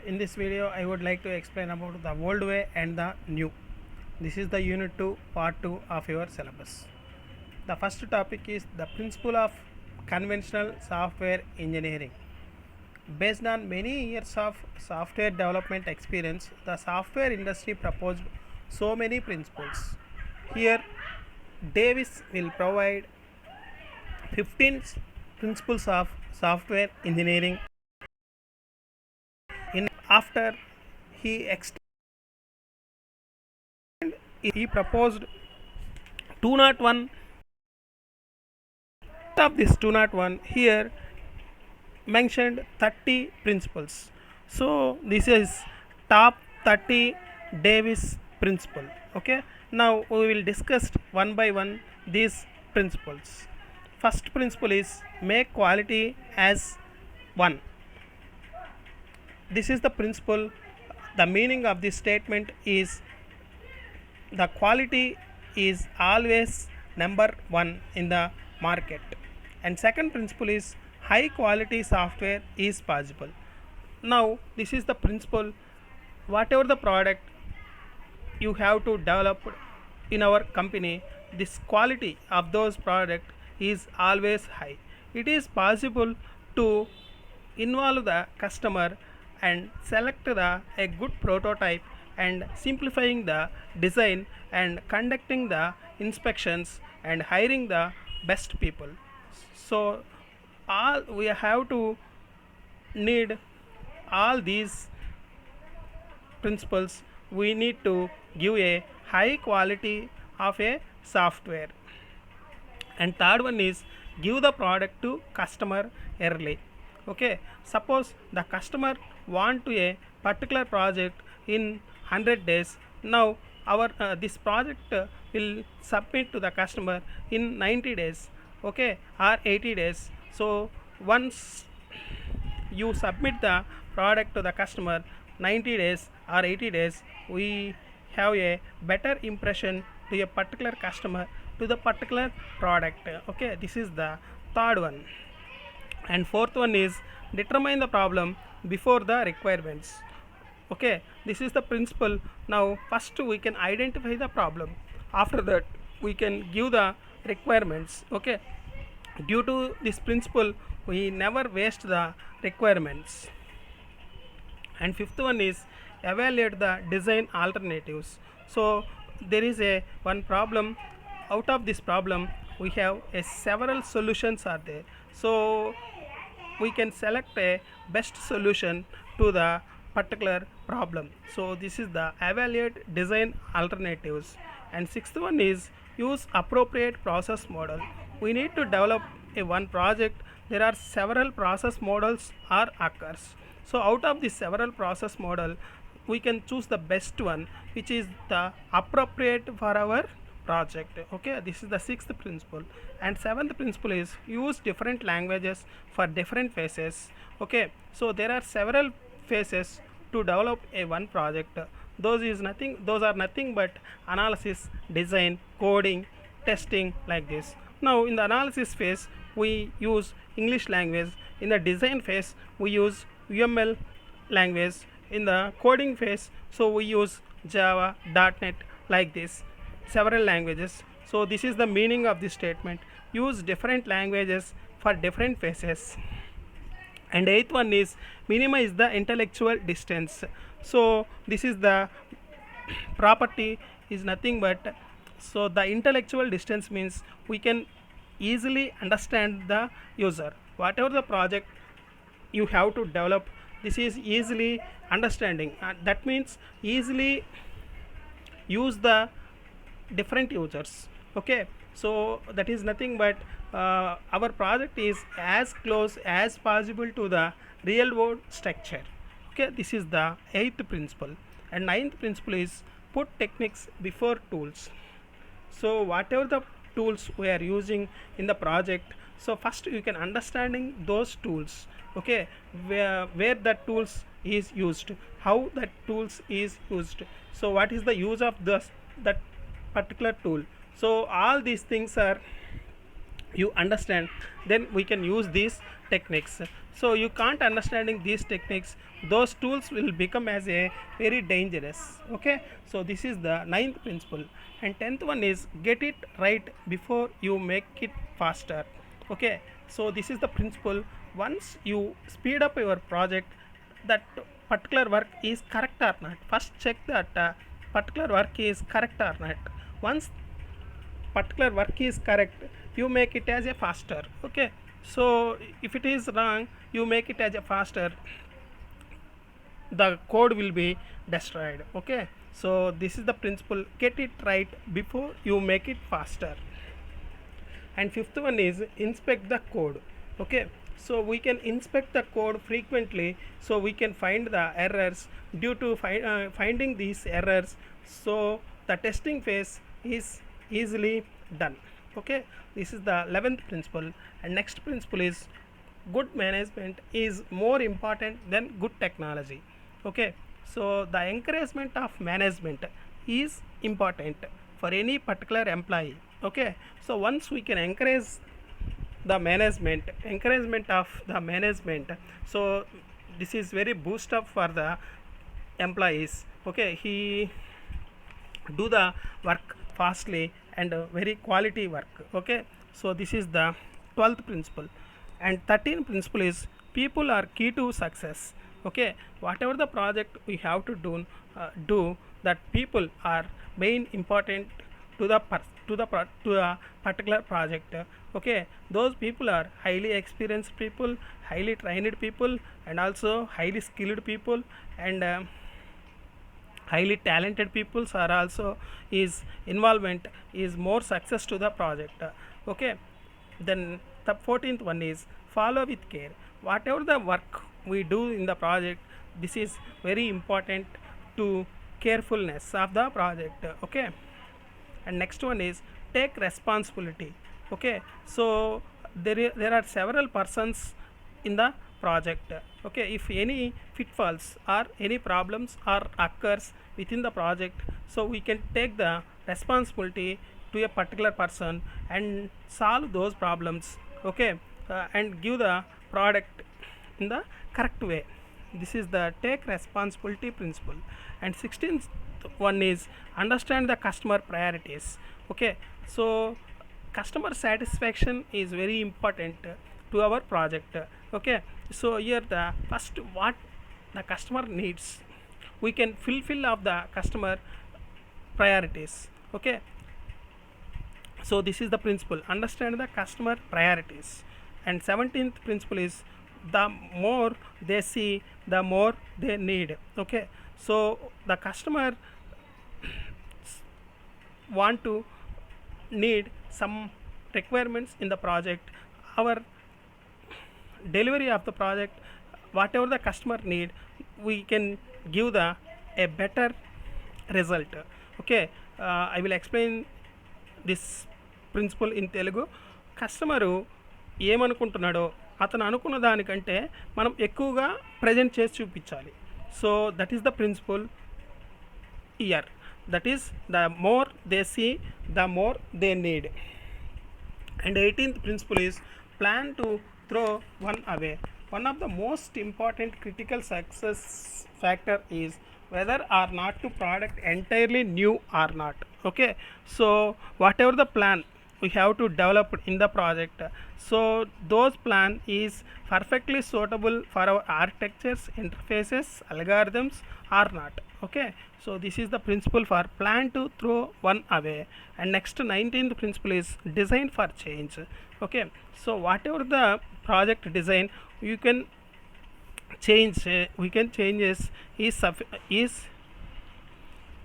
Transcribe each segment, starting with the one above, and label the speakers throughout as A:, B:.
A: In this video, I would like to explain about the old way and the new. This is the unit 2, part 2 of your syllabus. The first topic is the principle of conventional software engineering. Based on many years of software development experience, the software industry proposed so many principles. Here, Davis will provide 15 principles of software engineering. After he he proposed 201 of this 201 here mentioned 30 principles. So this is top 30 Davis principle. Okay, now we will discuss one by one these principles. First principle is make quality as one. This is the principle. The meaning of this statement is the quality is always number one in the market. And second principle is high quality software is possible. Now this is the principle. Whatever the product you have to develop in our company, this quality of those product is always high. It is possible to involve the customer and select a good prototype and simplifying the design and conducting the inspections and hiring the best people. So all we have to need all these principles. We need to give a high quality of a software. And third one is give the product to customer early. Okay, suppose the customer want to a particular project in 100 days. Now our this project will submit to the customer in 90 days, okay, or 80 days. So once you submit the product to the customer 90 days or 80 days, we have a better impression to a particular customer to the particular product. Okay, this is the third one. And fourth one is determine the problem before the requirements. Okay, this is the principle. Now first we can identify the problem, after that we can give the requirements. Okay, due to this principle we never waste the requirements. And fifth one is evaluate the design alternatives. So there is a one problem. Out of this problem we have a several solutions are there, so we can select a best solution to the particular problem. So this is the evaluate design alternatives. And sixth one is use appropriate process model. We need to develop a one project. There are several process models are occurs. So out of this several process model we can choose the best one which is the appropriate for our project. Okay, this is the sixth principle. And seventh principle is use different languages for different phases. Okay, so there are several phases to develop a one project. Those are nothing but analysis, design, coding, testing, like this. Now in the analysis phase we use English language. In the design phase we use UML language. In the coding phase, so we use Java, .NET, like this, several languages. So this is the meaning of this statement. Use different languages for different phases. And eighth one is minimize the intellectual distance. So this is the property is nothing but, so the intellectual distance means we can easily understand the user. Whatever the project you have to develop, this is easily understanding. That means easily use the different users. Okay, so that is nothing but our project is as close as possible to the real world structure. Okay, this is the eighth principle. And ninth principle is put techniques before tools. So whatever the tools we are using in the project, so first you can understanding those tools. Okay, where that tools is used, how that tools is used, so what is the use of this that particular tool. So all these things are you understand, then we can use these techniques. So you can't understanding these techniques, those tools will become as a very dangerous. Okay, so this is the ninth principle. And 10th one is get it right before you make it faster. Okay, so this is the principle. Once you speed up your project, that particular work is correct or not, first check that particular work is correct or not. Once particular work is correct, you make it as a faster. Okay, so if it is wrong, you make it as a faster, the code will be destroyed. Okay, so this is the principle, get it right before you make it faster. And fifth one is inspect the code. Okay, so we can inspect the code frequently, so we can find the errors. Due to finding these errors, so the testing phase is easily done. Okay, this is the 11th principle. And next principle is good management is more important than good technology. Okay, so the encouragement of management is important for any particular employee. Okay, so once we can encourage the management, encouragement of the management, so this is very boost up for the employees. Okay, he do the work fastly and very quality work. Okay, so this is the 12th principle. And 13th principle is people are key to success. Okay, whatever the project we have to do that people are main important to the to a particular project. Okay, those people are highly experienced people, highly trained people, and also highly skilled people, and highly talented peoples are also is involvement is more success to the project. Okay, then the 14th one is follow with care. Whatever the work we do in the project, this is very important to carefulness of the project. Okay, and next one is take responsibility. Okay, so there are several persons in the project. Okay, if any pitfalls or any problems or occurs within the project, so we can take the responsibility to a particular person and solve those problems. Okay, and give the product in the correct way. This is the take responsibility principle. And 16th one is understand the customer priorities. Okay, so customer satisfaction is very important to our project. Okay, so here the first what the customer needs, we can fulfill of the customer priorities. Okay, so this is the principle, understand the customer priorities. And 17th principle is the more they see, the more they need. Okay, so the customer want to need some requirements in the project, our delivery of the project, whatever the customer need, we can give the a better result. Okay, I will explain this principle in Telugu. Customer ఏమనుకుంటున్నాడో అతను అనుకున్న దానికంటే మనం ఎక్కువగా present చేసి చూపించాలి. So that is the principle here, that is the more they see, the more they need. And 18th principle is plan to throw one away. One of the most important critical success factor is whether or not to product entirely new or not. Okay, so whatever the plan we have to develop in the project, so those plan is perfectly suitable for our architectures, interfaces, algorithms or not. Okay, so this is the principle for plan to throw one away. And next 19th principle is design for change. Okay, so whatever the project design you can change, we can changes is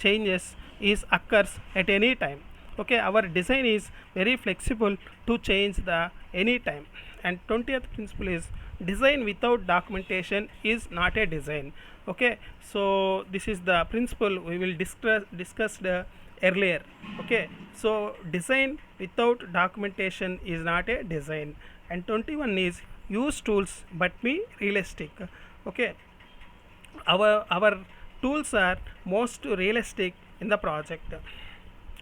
A: changes is occurs at any time. Okay, our design is very flexible to change the any time. And 20th principle is design without documentation is not a design. Okay, so this is the principle we will discussed earlier. Okay, so design without documentation is not a design. And 21 is use tools but be realistic. Okay, our tools are most realistic in the project.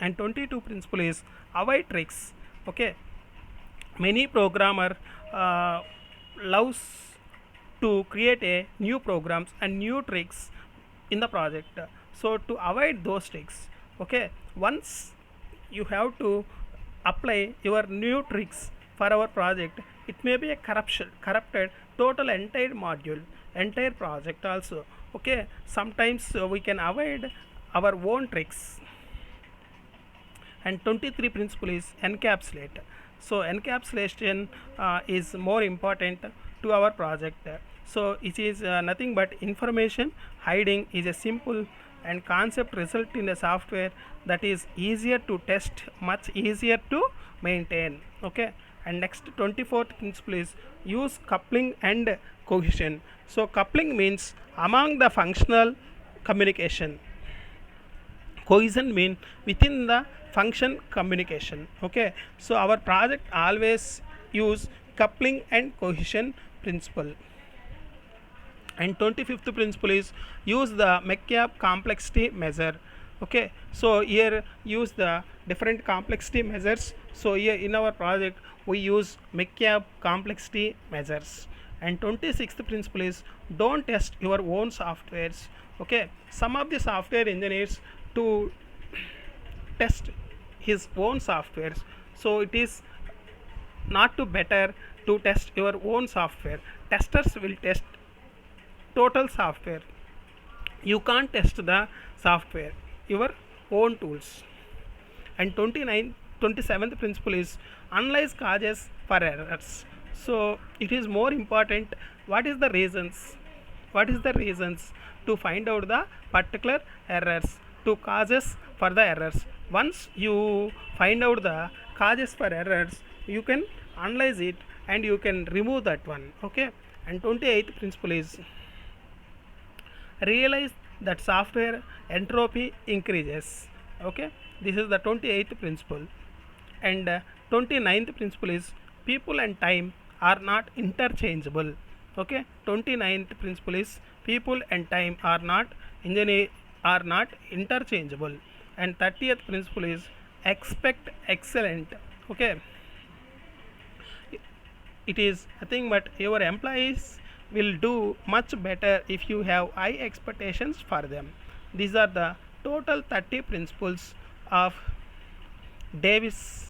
A: And 22 principle is avoid tricks. Okay, Many programmer loves to create a new programs and new tricks in the project. So to avoid those tricks, okay, once you have to apply your new tricks for our project, it may be a corrupted total entire module, entire project also. Okay, sometimes we can avoid our own tricks. And 23 principle is encapsulate. So encapsulation is more important to our project. So it is nothing but information hiding is a simple and concept result in a software that is easier to test, much easier to maintain. Okay, and next 24th principle is use coupling and cohesion. So coupling means among the functional communication, cohesion mean within the function communication. Okay, so our project always use coupling and cohesion principle. And 25th principle is use the McCabe complexity measure. Okay, so here use the different complexity measures. So here in our project we use McCabe complexity measures. And 26th principle is don't test your own softwares. Okay, some of the software engineers to test his own softwares, so it is not to better to test your own software. Testers will test total software, you can't test the software, your own tools. And 27th principle is analyze causes for errors. So it is more important what is the reasons, what is the reasons to find out the particular errors, to causes for the errors. Once you find out the causes for errors, you can analyze it and you can remove that one. Okay, and 28th principle is realize that software entropy increases. Okay, this is the 28th principle. And 29th principle is people and time are not interchangeable. Okay, 29th principle is people and time are not interchangeable. And 30th principle is expect excellent. Okay, it is nothing but your employees will do much better if you have high expectations for them. These are the total 30 principles of Davis.